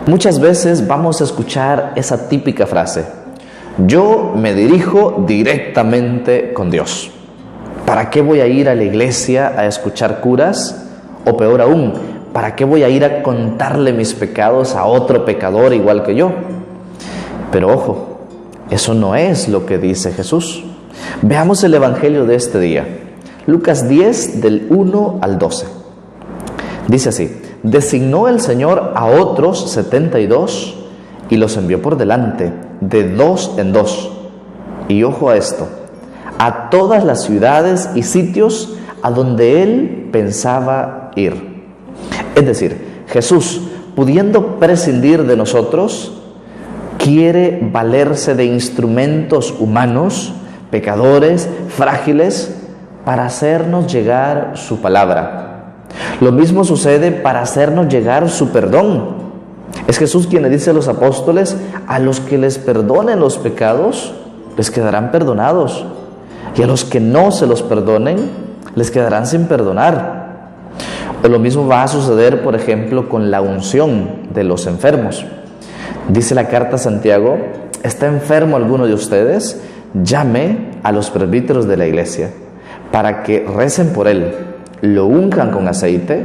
Muchas veces vamos a escuchar esa típica frase: yo me dirijo directamente con Dios. ¿Para qué voy a ir a la iglesia a escuchar curas? O peor aún, ¿para qué voy a ir a contarle mis pecados a otro pecador igual que yo? Pero ojo, eso no es lo que dice Jesús. Veamos el evangelio de este día. Lucas 10, del 1 al 12. Dice así: designó el Señor a otros 72 y los envió por delante, de dos en dos. Y ojo a esto: a todas las ciudades y sitios a donde Él pensaba ir. Es decir, Jesús, pudiendo prescindir de nosotros, quiere valerse de instrumentos humanos, pecadores, frágiles, para hacernos llegar su palabra. Lo mismo sucede para hacernos llegar su perdón. Es Jesús quien le dice a los apóstoles: a los que les perdonen los pecados, les quedarán perdonados, y a los que no se los perdonen, les quedarán sin perdonar. O lo mismo va a suceder, por ejemplo, con la unción de los enfermos. Dice la carta a Santiago: ¿está enfermo alguno de ustedes? Llame a los presbíteros de la iglesia para que recen por él, lo unjan con aceite,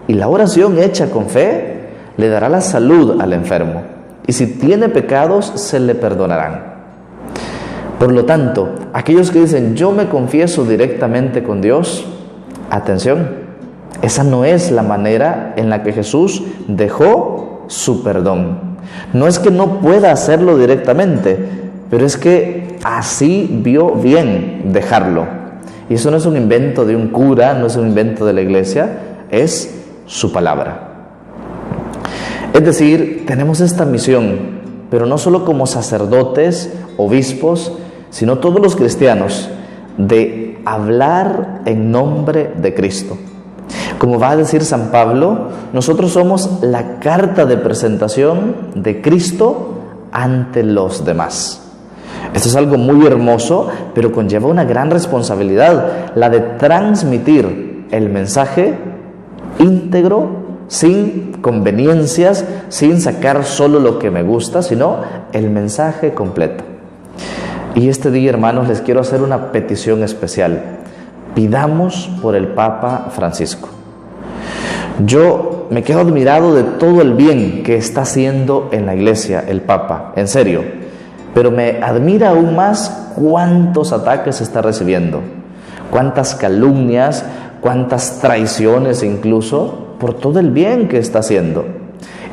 y la oración hecha con fe le dará la salud al enfermo, y si tiene pecados se le perdonarán. Por lo tanto, aquellos que dicen yo me confieso directamente con Dios, atención, esa no es la manera en la que Jesús dejó su perdón. No es que no pueda hacerlo directamente, pero es que así vio bien dejarlo. Y eso no es un invento de un cura, no es un invento de la iglesia, es su palabra. Es decir, tenemos esta misión, pero no solo como sacerdotes, obispos, sino todos los cristianos, de hablar en nombre de Cristo. Como va a decir San Pablo, nosotros somos la carta de presentación de Cristo ante los demás. Esto es algo muy hermoso, pero conlleva una gran responsabilidad, la de transmitir el mensaje íntegro, sin conveniencias, sin sacar solo lo que me gusta, sino el mensaje completo. Y este día, hermanos, les quiero hacer una petición especial. Pidamos por el Papa Francisco. Yo me quedo admirado de todo el bien que está haciendo en la iglesia el Papa, en serio. Pero me admira aún más cuántos ataques está recibiendo, cuántas calumnias, cuántas traiciones incluso, por todo el bien que está haciendo.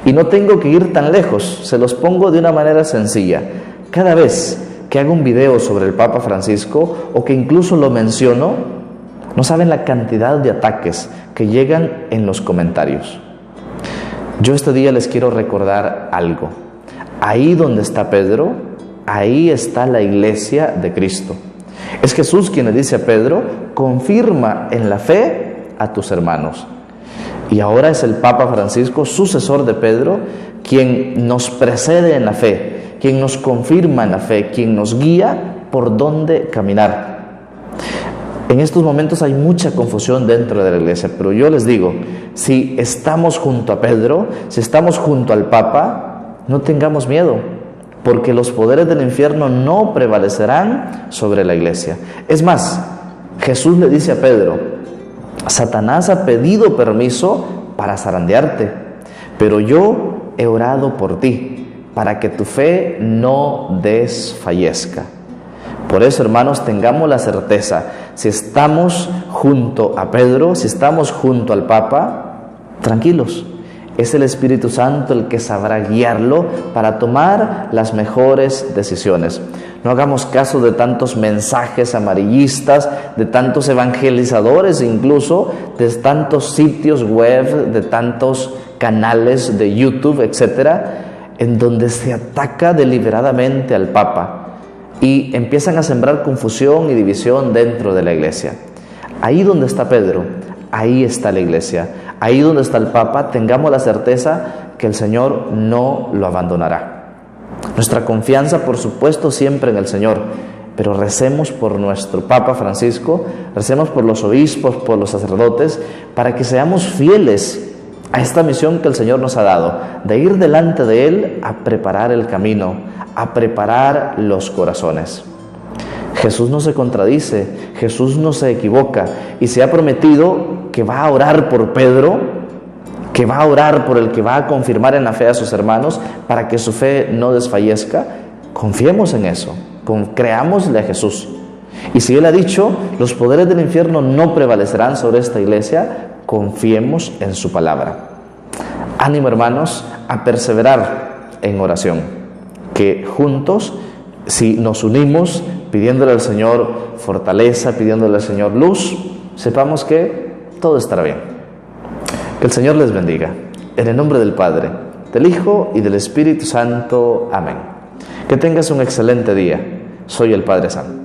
Y no tengo que ir tan lejos, se los pongo de una manera sencilla. Cada vez que hago un video sobre el Papa Francisco, o que incluso lo menciono, no saben la cantidad de ataques que llegan en los comentarios. Yo este día les quiero recordar algo. Ahí donde está Pedro, ahí está la iglesia de Cristo. Es Jesús quien le dice a Pedro: confirma en la fe a tus hermanos. Y ahora es el Papa Francisco, sucesor de Pedro, quien nos precede en la fe, quien nos confirma en la fe, quien nos guía por dónde caminar. En estos momentos hay mucha confusión dentro de la iglesia, pero yo les digo, si estamos junto a Pedro, si estamos junto al Papa, no tengamos miedo, porque los poderes del infierno no prevalecerán sobre la iglesia. Es más, Jesús le dice a Pedro: Satanás ha pedido permiso para zarandearte, pero yo he orado por ti, para que tu fe no desfallezca. Por eso, hermanos, tengamos la certeza, si estamos junto a Pedro, si estamos junto al Papa, tranquilos. Es el Espíritu Santo el que sabrá guiarlo para tomar las mejores decisiones. No hagamos caso de tantos mensajes amarillistas, de tantos evangelizadores, incluso de tantos sitios web, de tantos canales de YouTube, etcétera, en donde se ataca deliberadamente al Papa y empiezan a sembrar confusión y división dentro de la iglesia. Ahí donde está Pedro, ahí está la iglesia. Ahí donde está el Papa, tengamos la certeza que el Señor no lo abandonará. Nuestra confianza, por supuesto, siempre en el Señor. pero recemos por nuestro Papa Francisco, recemos por los obispos, por los sacerdotes, para que seamos fieles a esta misión que el Señor nos ha dado, de ir delante de Él a preparar el camino, a preparar los corazones. Jesús no se contradice, Jesús no se equivoca, y se ha prometido que va a orar por Pedro, que va a orar por el que va a confirmar en la fe a sus hermanos, para que su fe no desfallezca. Confiemos en eso, creámosle a Jesús. Y si Él ha dicho, los poderes del infierno no prevalecerán sobre esta iglesia, confiemos en su palabra. Ánimo, hermanos, a perseverar en oración, que juntos, si nos unimos pidiéndole al Señor fortaleza, pidiéndole al Señor luz, sepamos que todo estará bien. Que el Señor les bendiga. En el nombre del Padre, del Hijo y del Espíritu Santo. Amén. Que tengas un excelente día. Soy el Padre Santo.